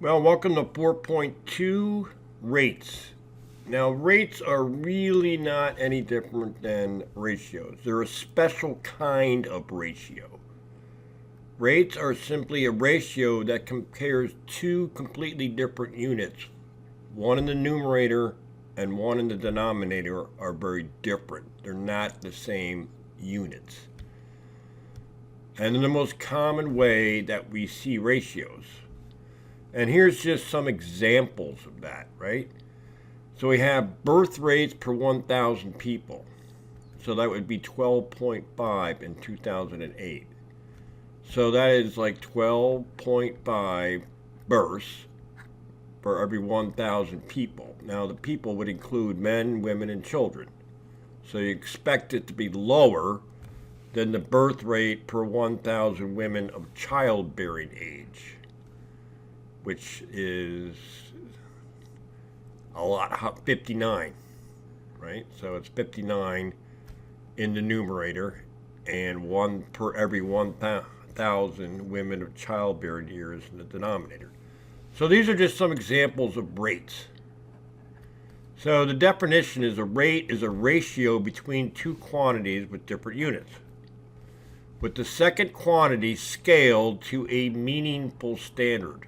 Well, welcome to 4.2 rates. Now, rates are really not any different than ratios. They're a special kind of ratio. Rates are simply a ratio that compares two completely different units. One in the numerator and one in the denominator are very different. They're not the same units. And in the most common way that we see ratios. And here's just some examples of that, right? So we have birth rates per 1,000 people. So that would be 12.5 in 2008. So that is like 12.5 births for every 1,000 people. Now the people would include men, women, and children. So you expect it to be lower than the birth rate per 1,000 women of childbearing age, which is a lot, 59, right? So it's 59 in the numerator and one per every 1,000 women of childbearing years in the denominator. So these are just some examples of rates. So the definition is a rate is a ratio between two quantities with different units, with the second quantity scaled to a meaningful standard,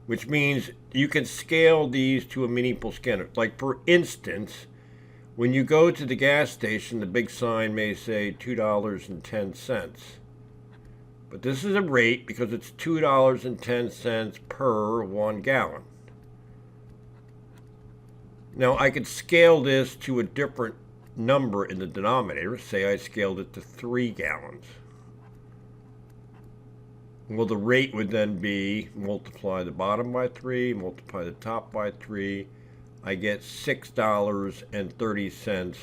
which means you can scale these to a meaningful standard. Like, for instance, when you go to the gas station, the big sign may say $2.10. But this is a rate because it's $2.10 per 1 gallon. Now, I could scale this to a different number in the denominator. Say I scaled it to 3 gallons. Well, the rate would then be multiply the bottom by 3, multiply the top by 3. I get $6.30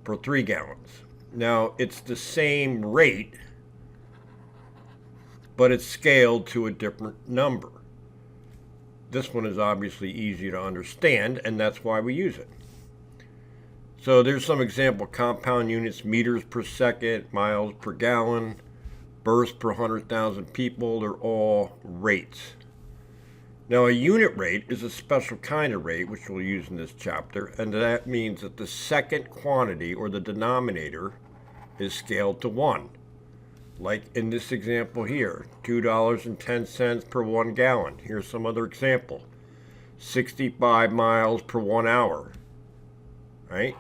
for 3 gallons. Now, it's the same rate, but it's scaled to a different number. This one is obviously easy to understand, and that's why we use it. So there's some example compound units: meters per second, miles per gallon, births per 100,000 people. They're all rates. Now, a unit rate is a special kind of rate, which we'll use in this chapter, and that means that the second quantity, or the denominator, is scaled to 1. Like in this example here, $2.10 per 1 gallon. Here's some other example: 65 miles per 1 hour, right?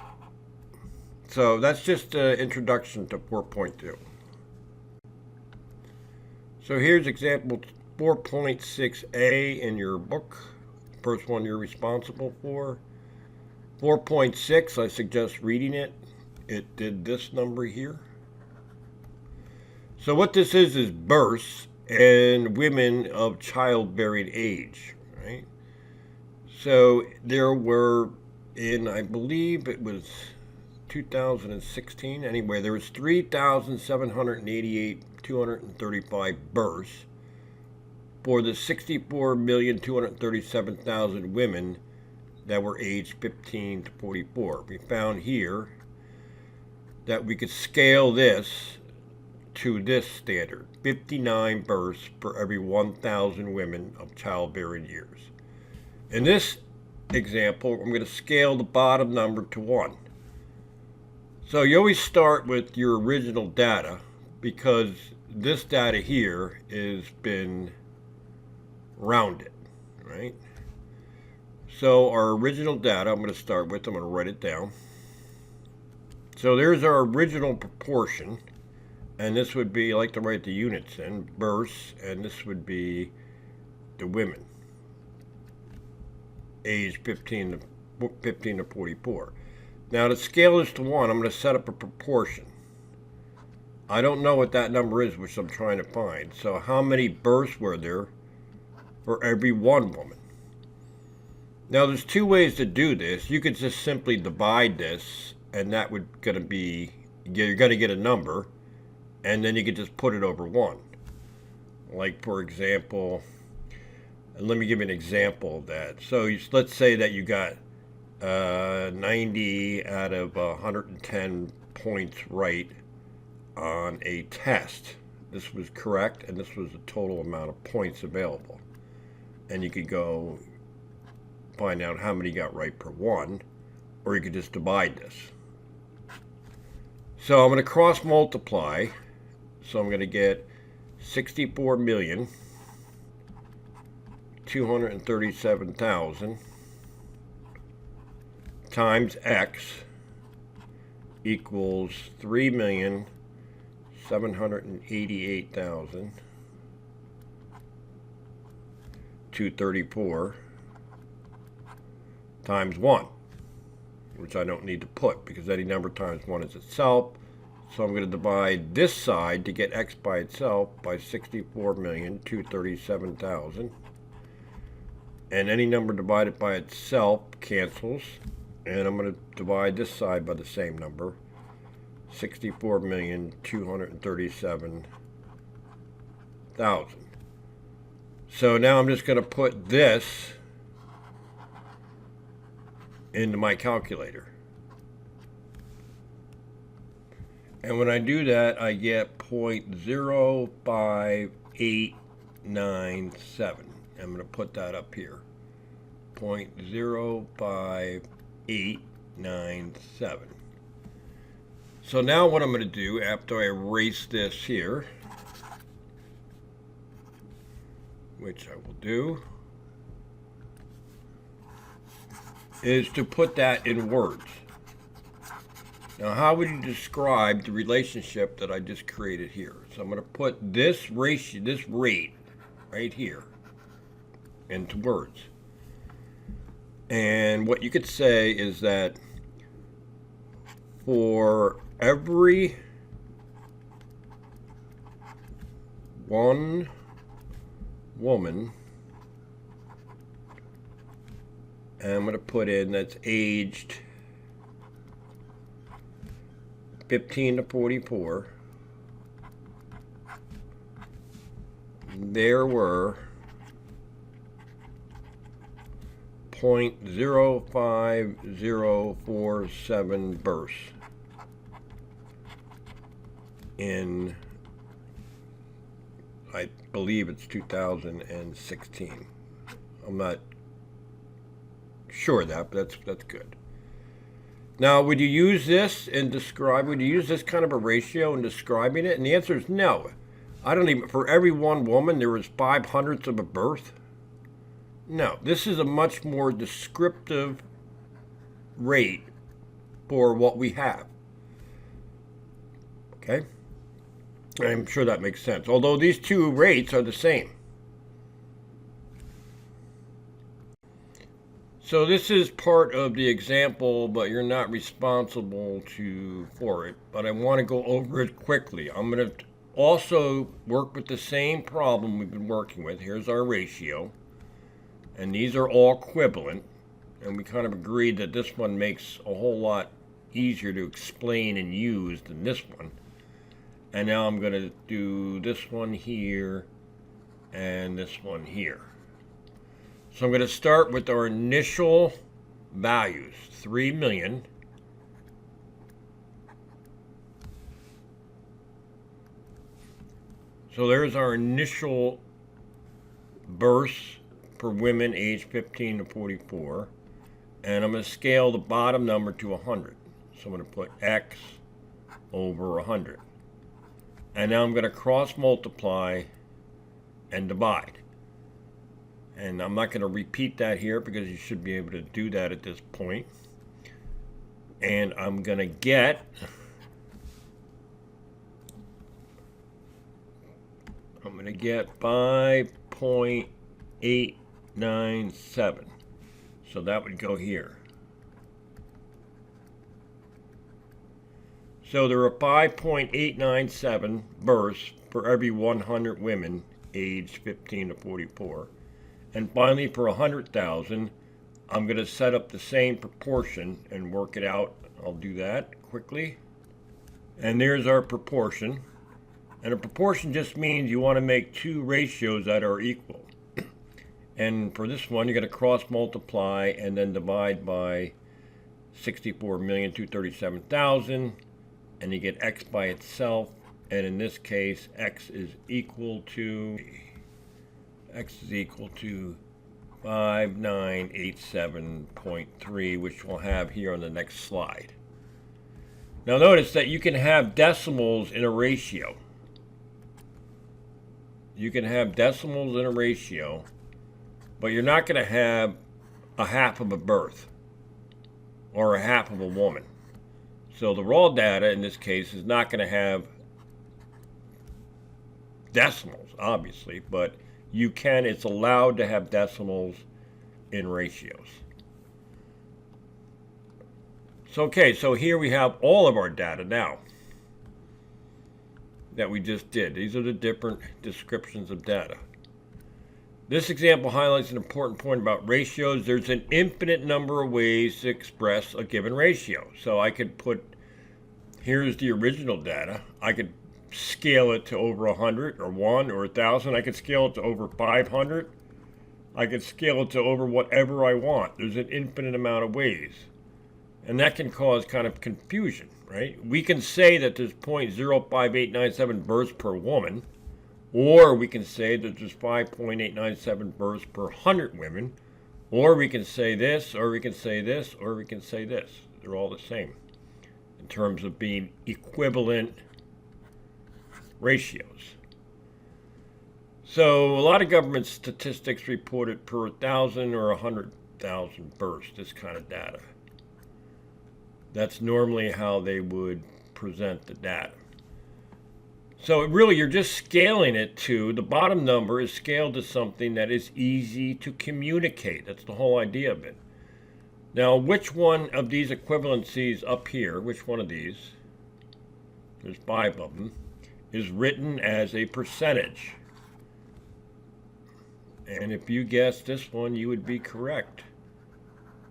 So that's just an introduction to 4.2. So here's example 4.6a in your book. First one you're responsible for. 4.6, I suggest reading it. It did this number here. So what this is births and women of childbearing age, right? So there were, in, I believe it was 2016, anyway, there was 3,788,235 births for the 64,237,000 women that were aged 15 to 44. We found here that we could scale this to this standard: 59 births for every 1,000 women of childbearing years. In this example, I'm going to scale the bottom number to 1. So you always start with your original data, because this data here has been rounded, right? So our original data, I'm going to start with, I'm going to write it down. So there's our original proportion, and this would be, I like to write the units in, births, and this would be the women, age 15 to 44. Now, to scale this to 1, I'm going to set up a proportion. I don't know what that number is, which I'm trying to find. So how many births were there for every 1 woman? Now, there's 2 ways to do this. You could just simply divide this, and that would going to be, you're going to get a number, and then you could just put it over 1. Like, for example, and let me give you an example of that. So let's say that you got 90 out of 110 points right on a test. this was correct, and this was the total amount of points available. And you could go find out how many you got right per one, or you could just divide this. So I'm going to cross multiply. So I'm going to get 64,237,000 times X equals 3,788,234 times 1, which I don't need to put because any number times 1 is itself. So I'm going to divide this side to get X by itself by 64,237,000. And any number divided by itself cancels. And I'm going to divide this side by the same number, 64,237,000. So now I'm just going to put this into my calculator. And when I do that, I get 0.05897. I'm going to put that up here. 0.05897. So now what I'm going to do after I erase this here, which I will do, is to put that in words. Now, how would you describe the relationship that I just created here? So I'm going to put this ratio, this rate right here into words. And what you could say is that for every one woman, and I'm going to put in that's aged 15 to 44, there were 0.05047 births in, I believe it's 2016. I'm not sure of that, but that's good. Now, would you use this in would you use this kind of a ratio in describing it? And the answer is no. I don't even, for every one woman, there was 5/100ths of a birth. No, this is a much more descriptive rate for what we have. Okay? I'm sure that makes sense. Although these two rates are the same. So this is part of the example, but you're not responsible for it. But I want to go over it quickly. I'm going to also work with the same problem we've been working with. Here's our ratio. And these are all equivalent. And we kind of agreed that this one makes a whole lot easier to explain and use than this one. And now I'm going to do this one here and this one here. So I'm going to start with our initial values, 3 million. So there's our initial births for women aged 15 to 44. And I'm going to scale the bottom number to 100. So I'm going to put X over 100. And now I'm going to cross multiply and divide. And I'm not going to repeat that here because you should be able to do that at this point. And I'm going to get 5.897. So that would go here. So there are 5.897 births for every 100 women aged 15 to 44. And finally, for 100,000, I'm going to set up the same proportion and work it out. I'll do that quickly. And there's our proportion. And a proportion just means you want to make two ratios that are equal. And for this one, you're going to cross multiply and then divide by 64,237,000. And you get X by itself And in this case, x is equal to 5987.3, which we'll have here on the next slide. Now notice that you can have decimals in a ratio. You can have decimals in a ratio, but you're not going to have a half of a birth or a half of a woman. So the raw data in this case is not going to have decimals, obviously, but it's allowed to have decimals in ratios. So, okay, so here we have all of our data now that we just did. These are the different descriptions of data. This example highlights an important point about ratios. There's an infinite number of ways to express a given ratio. So I could here's the original data. I could scale it to over 100 or 1 or 1,000. I could scale it to over 500. I could scale it to over whatever I want. There's an infinite amount of ways. And that can cause kind of confusion, right? We can say that there's 0.05897 births per woman, or we can say that there's 5.897 births per 100 women, or we can say this, or we can say this, or we can say this. They're all the same in terms of being equivalent ratios. So a lot of government statistics report it per 1,000 or 100,000 births, this kind of data. That's normally how they would present the data. So really, you're just scaling it to, the bottom number is scaled to something that is easy to communicate. That's the whole idea of it. Now, which one of these equivalencies up here, which one of these, there's 5 of them, is written as a percentage? And if you guessed this one, you would be correct.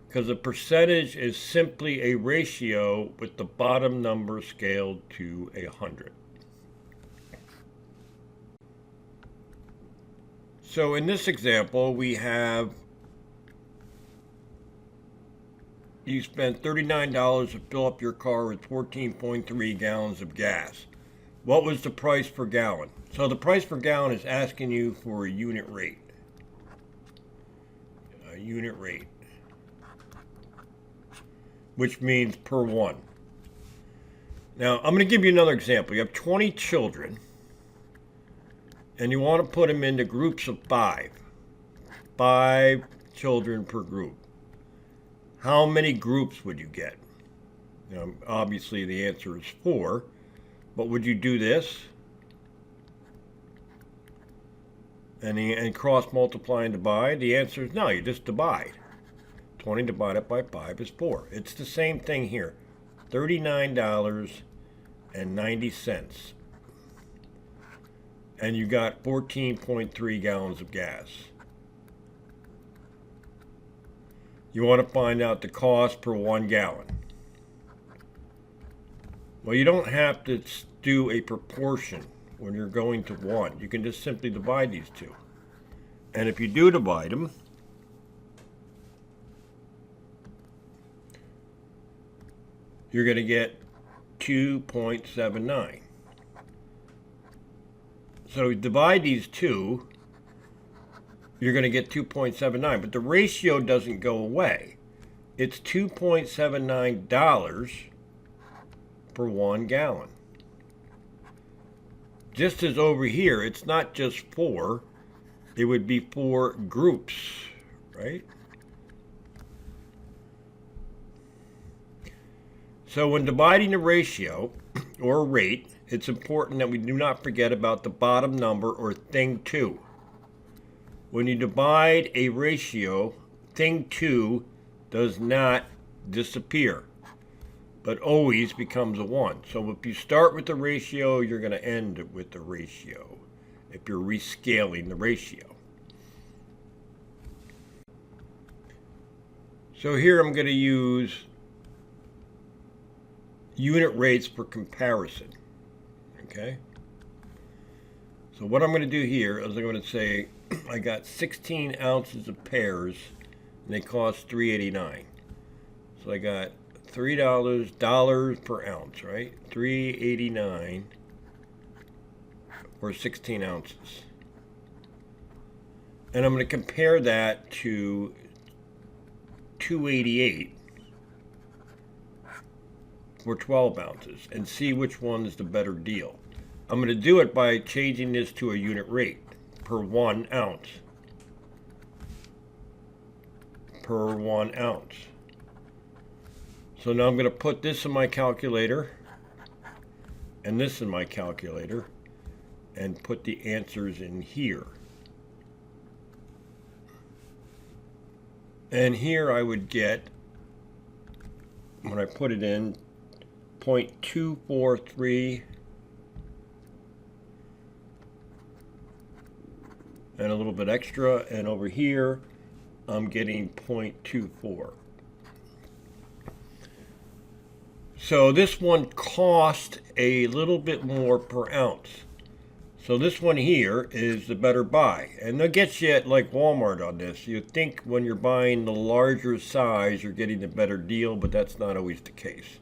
Because a percentage is simply a ratio with the bottom number scaled to 100. So in this example, we have you spent $39 to fill up your car with 14.3 gallons of gas. What was the price per gallon? So the price per gallon is asking you for a unit rate. A unit rate, which means per one. Now, I'm going to give you another example. You have 20 children, and you want to put them into groups of 5. 5 children per group. How many groups would you get? Now, obviously, the answer is 4. But would you do this? And cross multiply and divide? The answer is no, you just divide. 20 divided by 5 is 4. It's the same thing here. $39.90. And you got 14.3 gallons of gas. You want to find out the cost per 1 gallon. Well, you don't have to do a proportion when you're going to 1. You can just simply divide these two. And if you do divide them, you're going to get 2.79. So divide these two, you're going to get 2.79. But the ratio doesn't go away. It's $2.79 per 1 gallon. Just as over here, it's not just 4. It would be 4 groups, right? So when dividing a ratio or a rate, it's important that we do not forget about the bottom number or thing 2. When you divide a ratio, thing 2 does not disappear, but always becomes a 1. So if you start with the ratio, you're going to end with the ratio if you're rescaling the ratio. So here I'm going to use unit rates for comparison. Okay? So what I'm going to do here is I'm going to say I got 16 ounces of pears and they cost $3.89. So I got $3 per ounce, right? $3.89 or 16 ounces. And I'm going to compare that to 288 for 12 ounces and see which one is the better deal. I'm going to do it by changing this to a unit rate per 1 ounce. Per 1 ounce. So now I'm going to put this in my calculator and this in my calculator and put the answers in here. And here I would get, when I put it in, 0.243 and a little bit extra, and over here I'm getting 0.24. So this one cost a little bit more per ounce. So this one here is the better buy. And that gets you at like Walmart on this. You think when you're buying the larger size you're getting the better deal, but that's not always the case.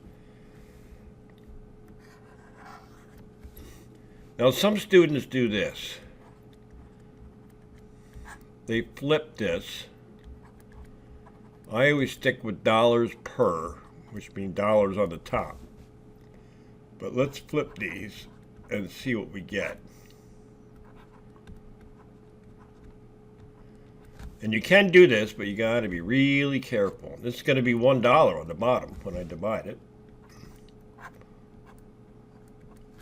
Now some students do this. They flip this. I always stick with dollars per, which means dollars on the top. But let's flip these and see what we get. And you can do this, but you got to be really careful. This is going to be $1 on the bottom when I divide it.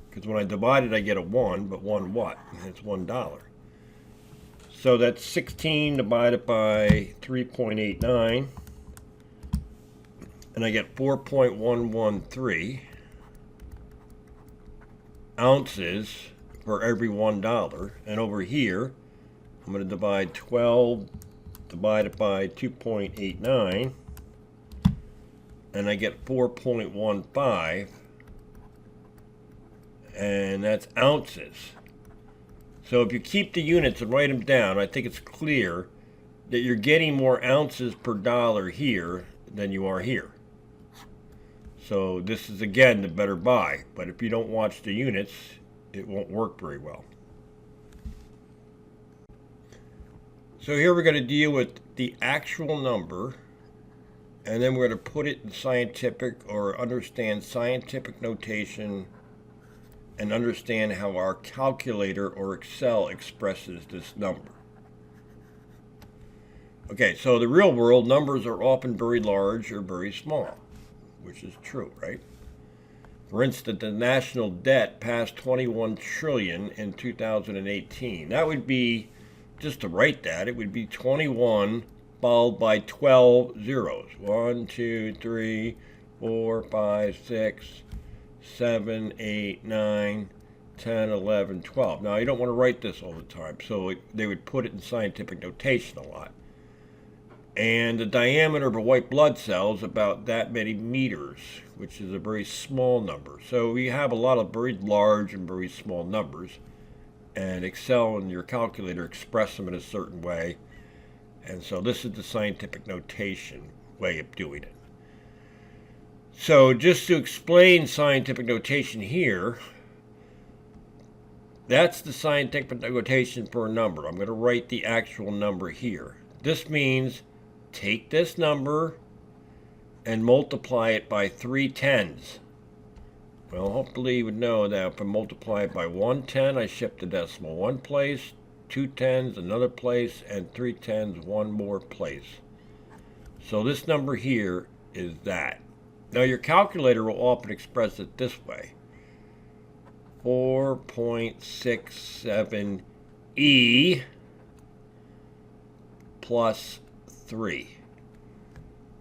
Because when I divide it, I get a 1, but 1 what? It's $1. So that's 16 divided by 3.89. And I get 4.113 ounces for every $1. And over here, I'm going to divide 12 divided by 2.89. And I get 4.15. And that's ounces. So if you keep the units and write them down, I think it's clear that you're getting more ounces per dollar here than you are here. So this is again the better buy, but if you don't watch the units, it won't work very well. So here we're going to deal with the actual number, and then we're going to put it in scientific or understand scientific notation and understand how our calculator or Excel expresses this number. Okay, so the real world numbers are often very large or very small, which is true, right? For instance, the national debt passed 21 trillion in 2018. That would be, just to write that, it would be 21 followed by 12 zeros. 1, 2, 3, 4, 5, 6, 7, 8, 9, 10, 11, 12. Now, you don't want to write this all the time, so they would put it in scientific notation a lot. And the diameter of a white blood cell is about that many meters, which is a very small number. So we have a lot of very large and very small numbers, and Excel and your calculator express them in a certain way. And so this is the scientific notation way of doing it. So just to explain scientific notation here, that's the scientific notation for a number. I'm going to write the actual number here. This means take this number and multiply it by 3 tens. Well, hopefully you would know that if I multiply it by 1 10, I shift the decimal one place, 2 tens another place, and 3 tens one more place. So this number here is that. Now your calculator will often express it this way. 4.67 plus 3.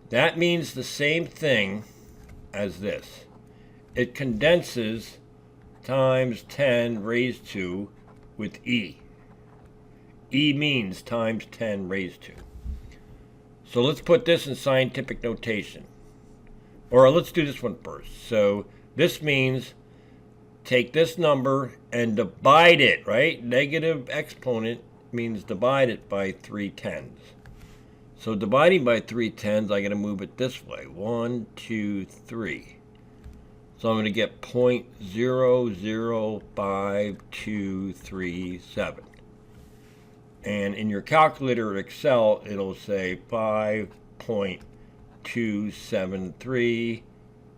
That means the same thing as this. It condenses times 10 raised to with E. E means times 10 raised to. So let's put this in scientific notation. Or let's do this one first. So this means take this number and divide it, right? Negative exponent means divide it by 3 tens. So dividing by 3 tens, I'm going to move it this way. 1, 2, 3. So I'm going to get 0.005237. And in your calculator Excel, it'll say 5.273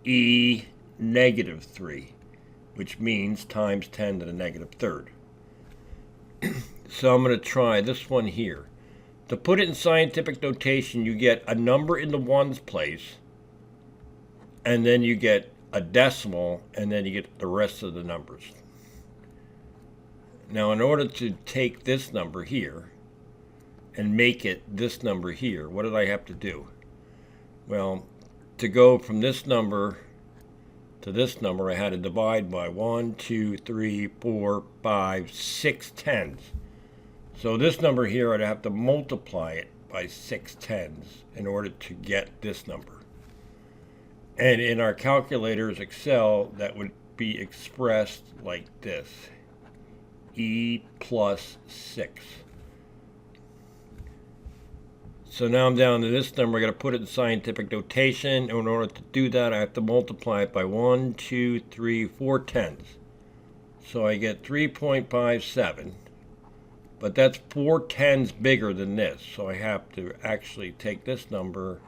e negative 3, which means times 10 to the negative third. So I'm going to try this one here. To put it in scientific notation, you get a number in the ones place, and then you get a decimal, and then you get the rest of the numbers. Now, in order to take this number here and make it this number here, what did I have to do? Well, to go from this number to this number, I had to divide by 1, 2, 3, 4, 5, 6 tens. So this number here, I'd have to multiply it by 6 tens in order to get this number. And in our calculators Excel, that would be expressed like this: e plus 6. So now I'm down to this number. I got to put it in scientific notation. In order to do that, I have to multiply it by 1, 2, 3, 4 tens. So I get 3.57. But that's 4 tens bigger than this. So I have to actually take this number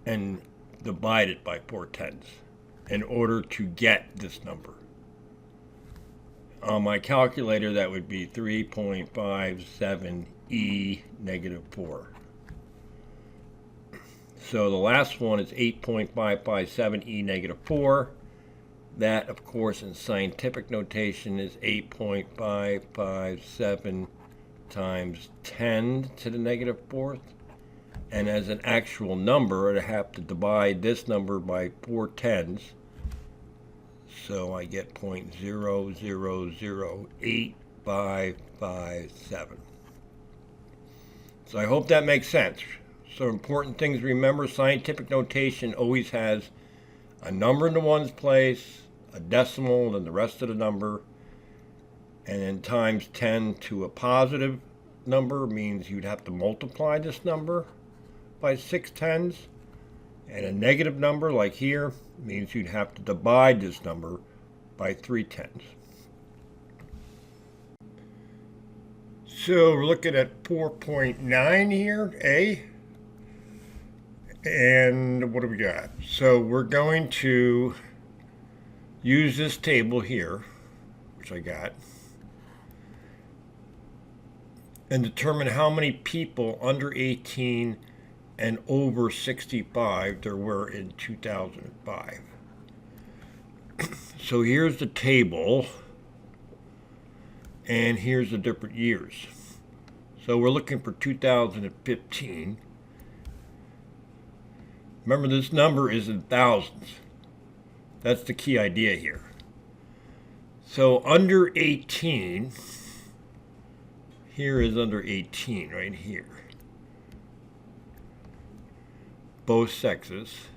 and divide it by 4 tens in order to get this number. On my calculator, that would be 3.57 e negative 4. So the last one is 8.557 e negative 4. That, of course, in scientific notation is 8.557 times 10 to the negative fourth. And as an actual number, I have to divide this number by 4 tens. So I get 0.000857. So I hope that makes sense. So important things to remember: scientific notation always has a number in the ones place, a decimal, then the rest of the number, and then times 10 to a positive number means you'd have to multiply this number by 6 tens, and a negative number like here means you'd have to divide this number by 3 tens. So we're looking at 4.9 here, A. And what do we got? So we're going to use this table here, which I got, and determine how many people under 18 and over 65 there were in 2005. So here's the table, and here's the different years. So we're looking for 2015. Remember, this number is in thousands. That's the key idea here. So under 18, here is under 18 right here. Both sexes.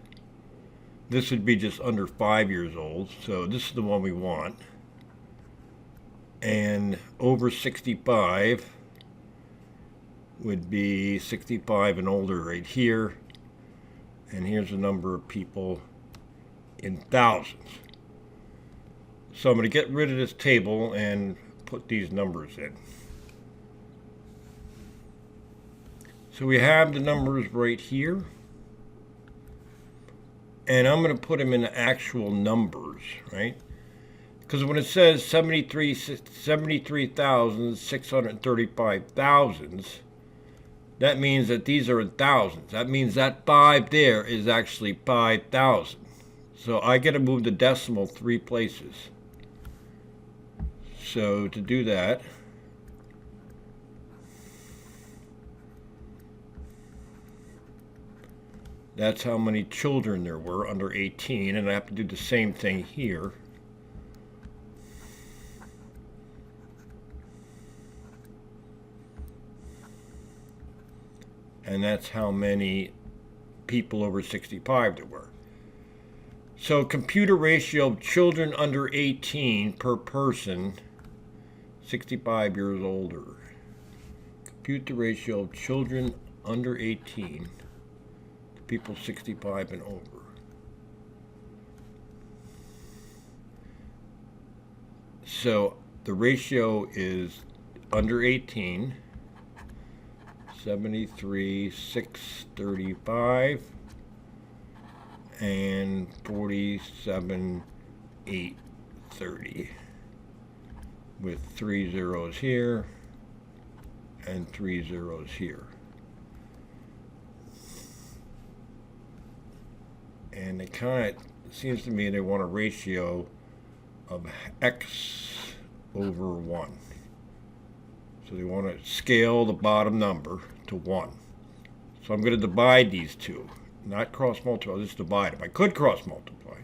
This would be just under 5 years old, so this is the one we want. And over 65 would be 65 and older right here. And here's the number of people in thousands. So I'm going to get rid of this table and put these numbers in. So we have the numbers right here. And I'm going to put them in actual numbers, right? Because when it says 73,635 thousands, that means that these are in thousands. That means that 5 there is actually 5,000. So I got to move the decimal 3 places. So to do that, that's how many children there were under 18, and I have to do the same thing here. And that's how many people over 65 there were. So computer ratio of children under 18 per person, 65 years older. Compute the ratio of children under 18 to people 65 and over. So the ratio is under 18, 73,635, and 47,830, with 3 zeros here and 3 zeros here. And it kind of seems to me they want a ratio of x over 1. So they want to scale the bottom number to 1. So I'm going to divide these two, not cross multiply, I'll just divide them. I could cross multiply.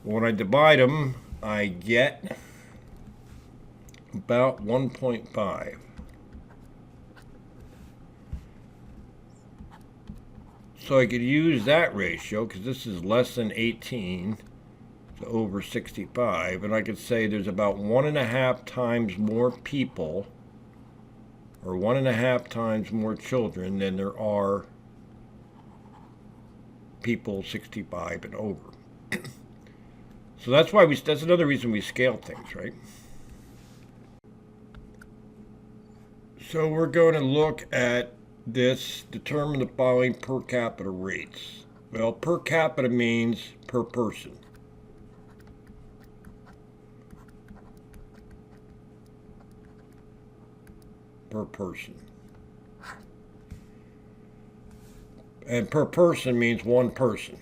But when I divide them, I get about 1.5. So I could use that ratio, because this is less than 18 to over 65, and I could say there's about 1.5 times more people, or 1.5 times more children than there are people 65 and over. So that's why that's another reason we scale things, right? So we're going to look at this, determine the following per capita rates. Well, per capita means per person. Per person. And per person means one person.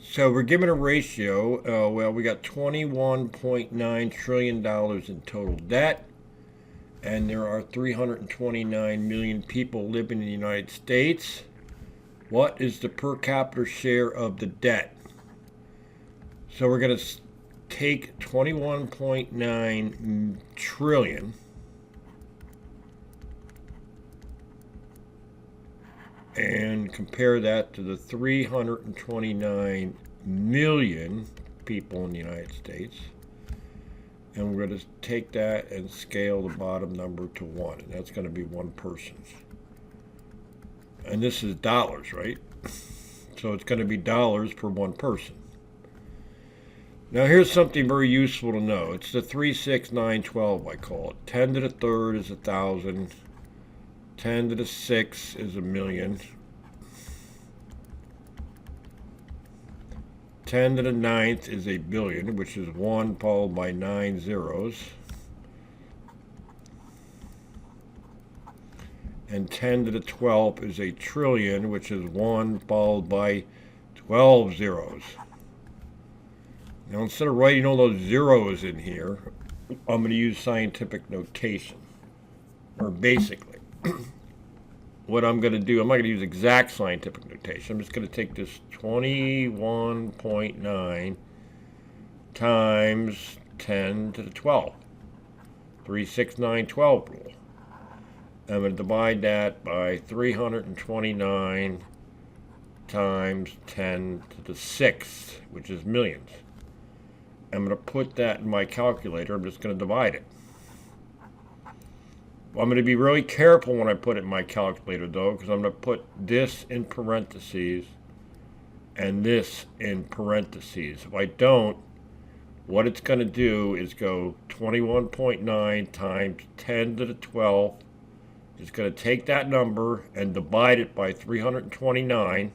So we're given a ratio, well, we got $21.9 trillion in total debt, and there are 329 million people living in the United States. What is the per capita share of the debt? So we're going to take 21.9 trillion and compare that to the 329 million people in the United States. And we're going to take that and scale the bottom number to 1, and that's going to be one person's. And this is dollars, right? So it's going to be dollars per one person. Now here's something very useful to know. It's the 3, 6, 9, 12, I call it. 10 to the third is 1,000. 10 to the 6 is 1,000,000. 10 to the 9th is 1,000,000,000, which is 1 followed by 9 zeros. And 10 to the 12th is 1,000,000,000,000, which is 1 followed by 12 zeros. Now instead of writing all those zeros in here, I'm going to use scientific notation. Or basically, what I'm going to do, I'm not going to use exact scientific notation. I'm just going to take this 21.9 times 10 to the 12. 3, 6, 9, 12 rule. I'm going to divide that by 329 times 10 to the 6th, which is millions. I'm going to put that in my calculator. I'm just going to divide it. I'm going to be really careful when I put it in my calculator, though, because I'm going to put this in parentheses and this in parentheses. If I don't, what it's going to do is go 21.9 times 10 to the 12th. It's going to take that number and divide it by 329,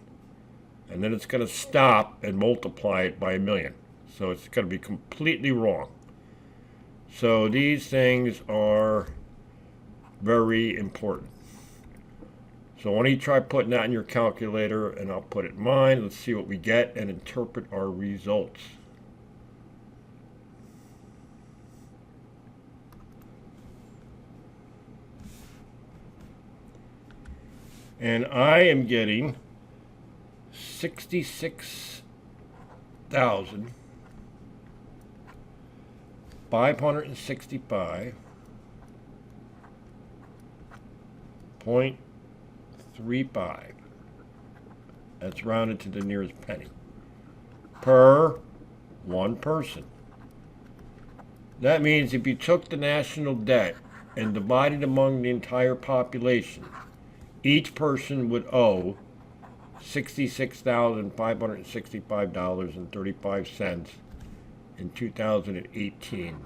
and then it's going to stop and multiply it by 1,000,000. So it's going to be completely wrong. So these things are very important. So why don't you try putting that in your calculator, and I'll put it in mine. Let's see what we get and interpret our results. And I am getting 66,565.35. That's rounded to the nearest penny. Per one person. That means if you took the national debt and divided among the entire population, each person would owe $66,565.35 in 2018.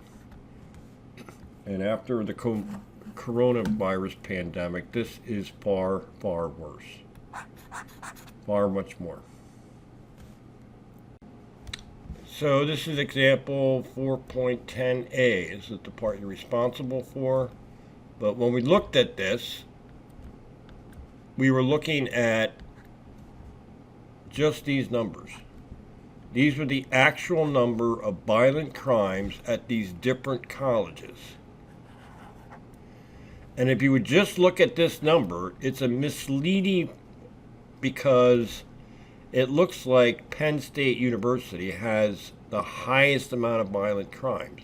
And after the coronavirus pandemic, this is far, far worse. Far much more. So this is example 4.10a. This is the part you're responsible for. But when we looked at this, we were looking at just these numbers. These were the actual number of violent crimes at these different colleges. And if you would just look at this number, it's a misleading because it looks like Penn State University has the highest amount of violent crimes.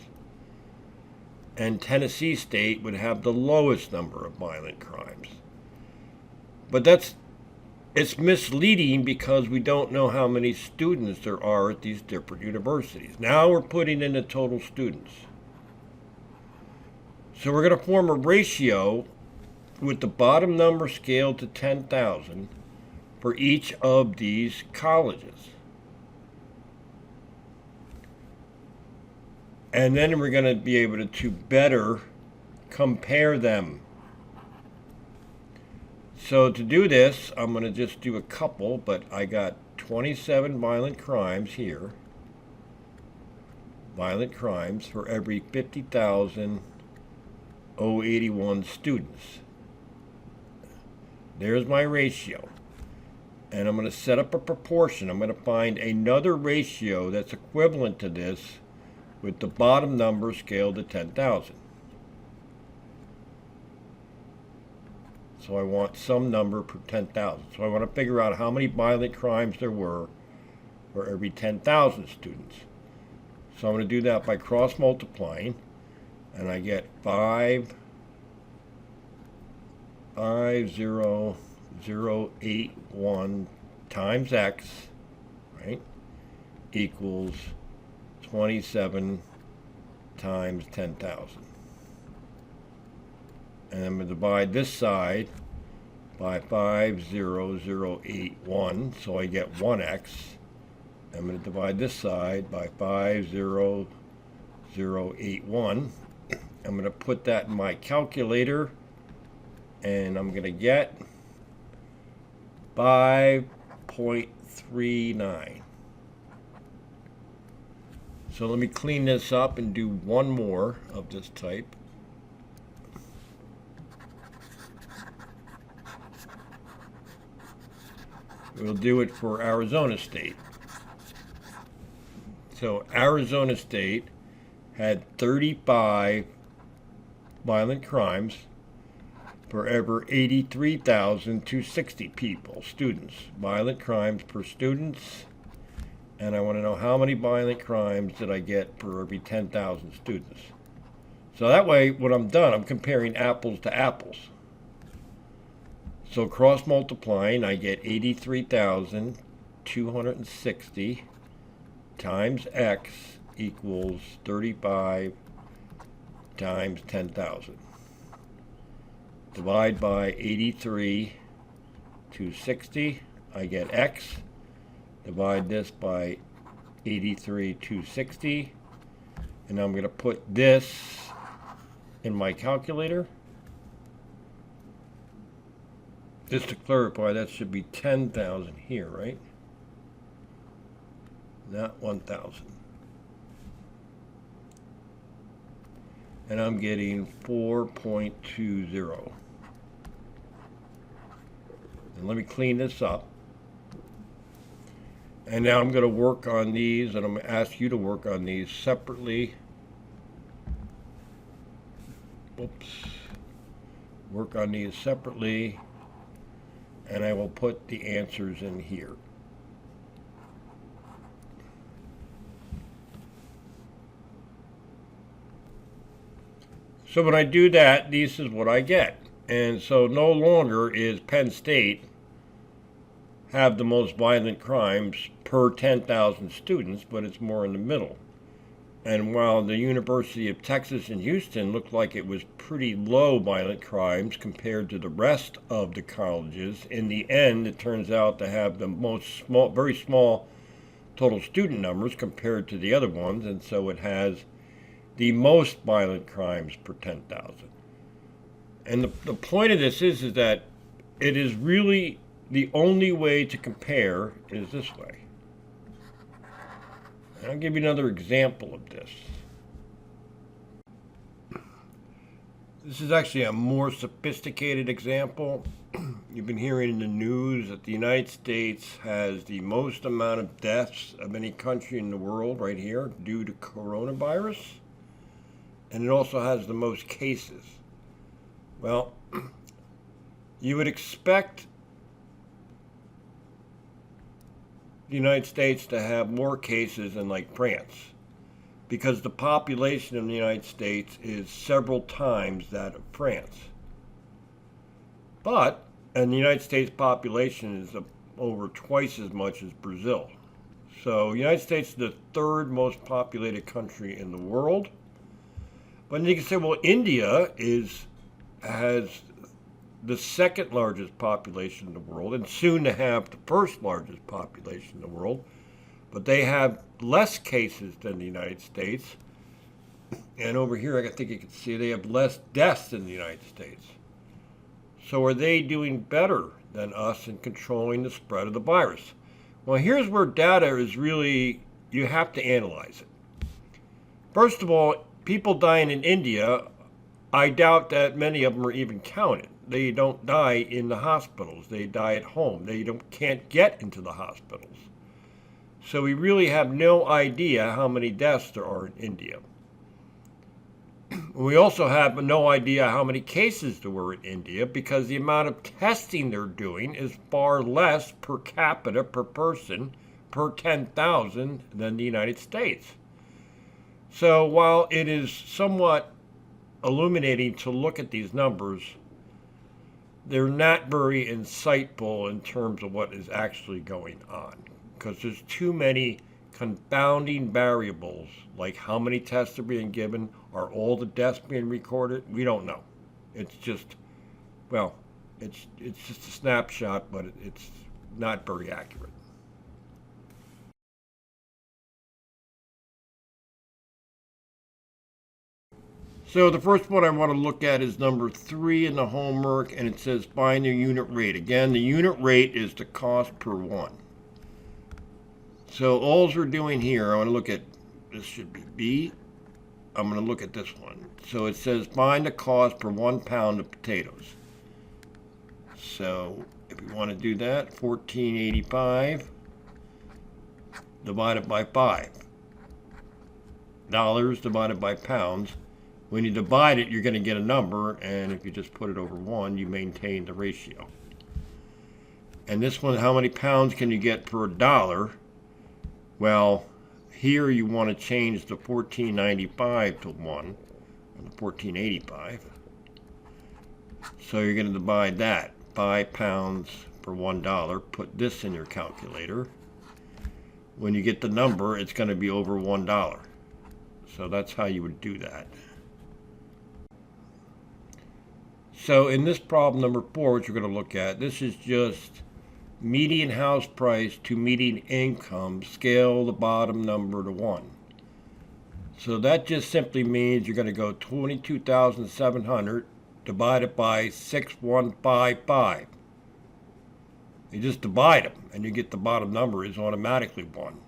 And Tennessee State would have the lowest number of violent crimes. But it's misleading because we don't know how many students there are at these different universities. Now we're putting in the total students. So we're going to form a ratio with the bottom number scaled to 10,000 for each of these colleges. And then we're going to be able to better compare them. So to do this, I'm going to just do a couple, but I got 27 violent crimes here. Violent crimes for every 50,081 students. There's my ratio. And I'm going to set up a proportion. I'm going to find another ratio that's equivalent to this with the bottom number scaled to 10,000. So I want some number per 10,000. So I want to figure out how many violent crimes there were for every 10,000 students. So I'm going to do that by cross multiplying, and I get 50081 times x, right, equals 27 times 10,000. And I'm going to divide this side by 50081, so I get 1x. I'm going to divide this side by 50081. I'm going to put that in my calculator, and I'm going to get 5.39. So let me clean this up and do one more of this type. We'll do it for Arizona State. So Arizona State had 35 violent crimes for every 83,260 people, students. Violent crimes per students. And I want to know how many violent crimes did I get for every 10,000 students. So that way, when I'm done, I'm comparing apples to apples. So cross multiplying, I get 83,260 times x equals 35 times 10,000. Divide by 83,260, I get x. Divide this by 83,260, and I'm going to put this in my calculator. Just to clarify, that should be 10,000 here, right? Not 1,000. And I'm getting 4.20. And let me clean this up. And now I'm going to work on these, and I'm going to ask you to work on these separately. Oops. Work on these separately. And I will put the answers in here. So when I do that, this is what I get. And so no longer is Penn State have the most violent crimes per 10,000 students, but it's more in the middle. And while the University of Texas in Houston looked like it was pretty low violent crimes compared to the rest of the colleges, in the end it turns out to have the very small total student numbers compared to the other ones, and so it has the most violent crimes per 10,000. And the point of this is that it is really the only way to compare is this way. And I'll give you another example of this. This is actually a more sophisticated example. You've been hearing in the news that the United States has the most amount of deaths of any country in the world right here due to coronavirus. And it also has the most cases. Well, you would expect the United States to have more cases than like France, because the population of the United States is several times that of France. And the United States population is over twice as much as Brazil. So the United States is the third most populated country in the world. But you can say, well, India has the second largest population in the world, and soon to have the first largest population in the world. But they have less cases than the United States. And over here, I think you can see they have less deaths than the United States. So are they doing better than us in controlling the spread of the virus? Well, here's where data is really, you have to analyze it. First of all, people dying in India, I doubt that many of them are even counted. They don't die in the hospitals. They die at home. They can't get into the hospitals. So we really have no idea how many deaths there are in India. We also have no idea how many cases there were in India, because the amount of testing they're doing is far less per capita, per person, per 10,000 than the United States. So while it is somewhat illuminating to look at these numbers, they're not very insightful in terms of what is actually going on, because there's too many confounding variables, like how many tests are being given, are all the deaths being recorded? We don't know. It's just, well, it's just a snapshot, but it's not very accurate. So the first one I want to look at is number 3 in the homework, and it says find the unit rate. Again, the unit rate is the cost per one. So all we're doing here, I want to look at, this should be B. I'm going to look at this one. So it says find the cost per 1 pound of potatoes. So if we want to do that, $14.85 divided by 5. Dollars divided by pounds. When you divide it, you're going to get a number, and if you just put it over 1, you maintain the ratio. And this one, how many pounds can you get per dollar? Well, here you want to change the $14.95 to 1, and the $14.85. So you're going to divide that, 5 pounds per $1. Put this in your calculator. When you get the number, it's going to be over $1. So that's how you would do that. So in this problem number 4, which we're going to look at, this is just median house price to median income, scale the bottom number to 1. So that just simply means you're going to go 22,700 divided by 6155. You just divide them, and you get the bottom number is automatically 1.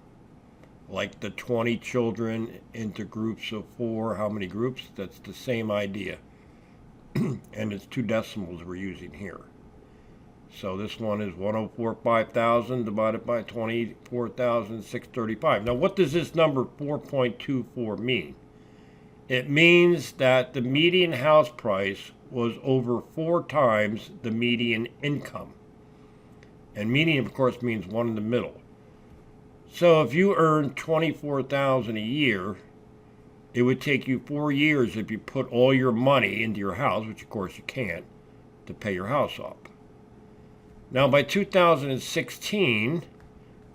Like the 20 children into groups of 4, how many groups? That's the same idea. And it's 2 decimals we're using here. So this one is 104,500 divided by 24,635. Now what does this number 4.24 mean? It means that the median house price was over 4 times the median income. And median, of course, means one in the middle. So if you earn $24,000 a year, it would take you 4 years if you put all your money into your house, which of course you can't, to pay your house off. Now by 2016,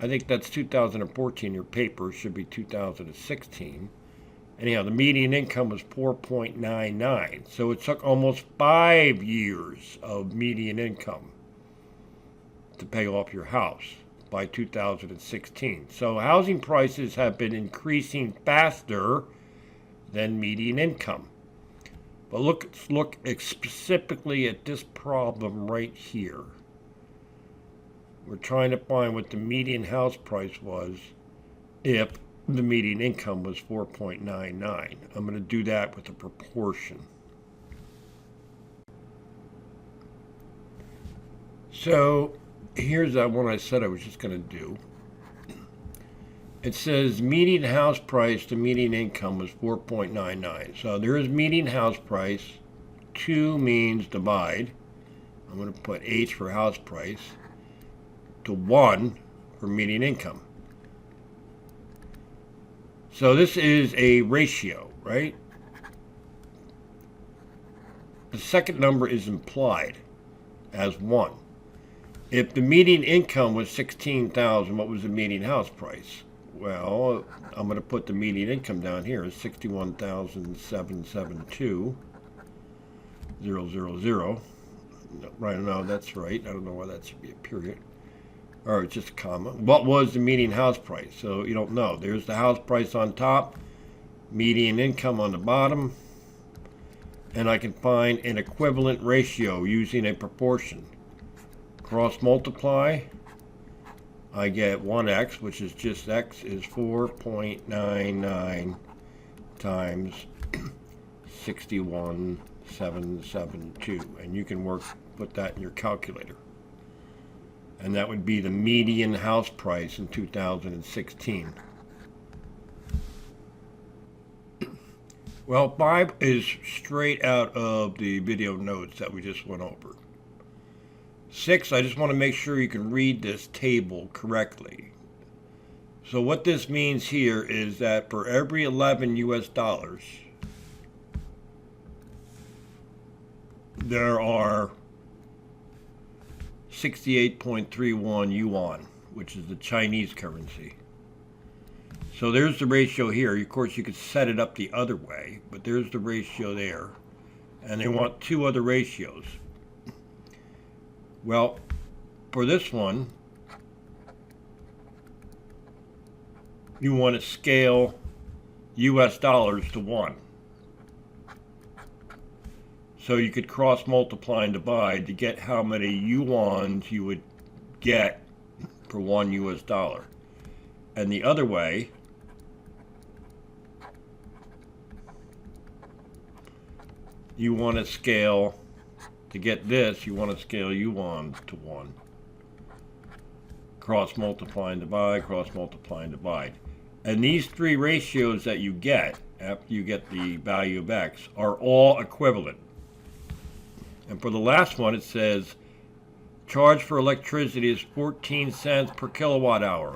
I think that's 2014, your paper should be 2016, Anyhow, the median income was 4.99. So it took almost 5 years of median income to pay off your house by 2016. So housing prices have been increasing faster than median income. But let's look specifically at this problem right here. We're trying to find what the median house price was if the median income was 4.99. I'm going to do that with a proportion. So here's that one I said I was just going to do. It says median house price to median income was 4.99. So there is median house price. 2 means divide. I'm going to put H for house price to 1 for median income. So this is a ratio, right? The second number is implied as 1. If the median income was $16,000, what was the median house price? Well, I'm going to put the median income down here as $61,772,000. Right, no, that's right. I don't know why that should be a period. Or it's just a comma. What was the median house price? So you don't know. There's the house price on top, median income on the bottom, and I can find an equivalent ratio using a proportion. Cross multiply. I get 1x, which is just x is 4.99 times 61,772. And you can put that in your calculator. And that would be the median house price in 2016. Well, 5 is straight out of the video notes that we just went over. 6, I just want to make sure you can read this table correctly. So what this means here is that for every 11 US dollars, there are 68.31 yuan, which is the Chinese currency. So there's the ratio here. Of course, you could set it up the other way, but there's the ratio there. And they want 2 other ratios. Well, for this one, you want to scale US dollars to 1. So you could cross multiply and divide to get how many yuans you would get for 1 US dollar. And the other way, you want to scale, to get this, you want to scale yuan to 1. Cross multiply and divide, cross multiply and divide. And these 3 ratios that you get after you get the value of x are all equivalent. And for the last one, it says charge for electricity is 14 cents per kilowatt hour.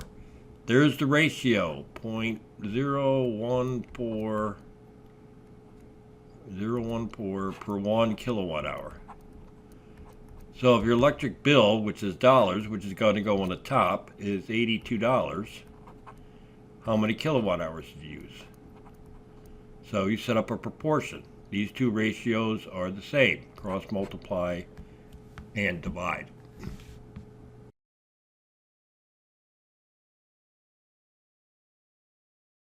There's the ratio, 0.014 per 1 kilowatt hour. So if your electric bill, which is dollars, which is going to go on the top, is $82, how many kilowatt hours did you use? So you set up a proportion. These 2 ratios are the same. Cross multiply and divide.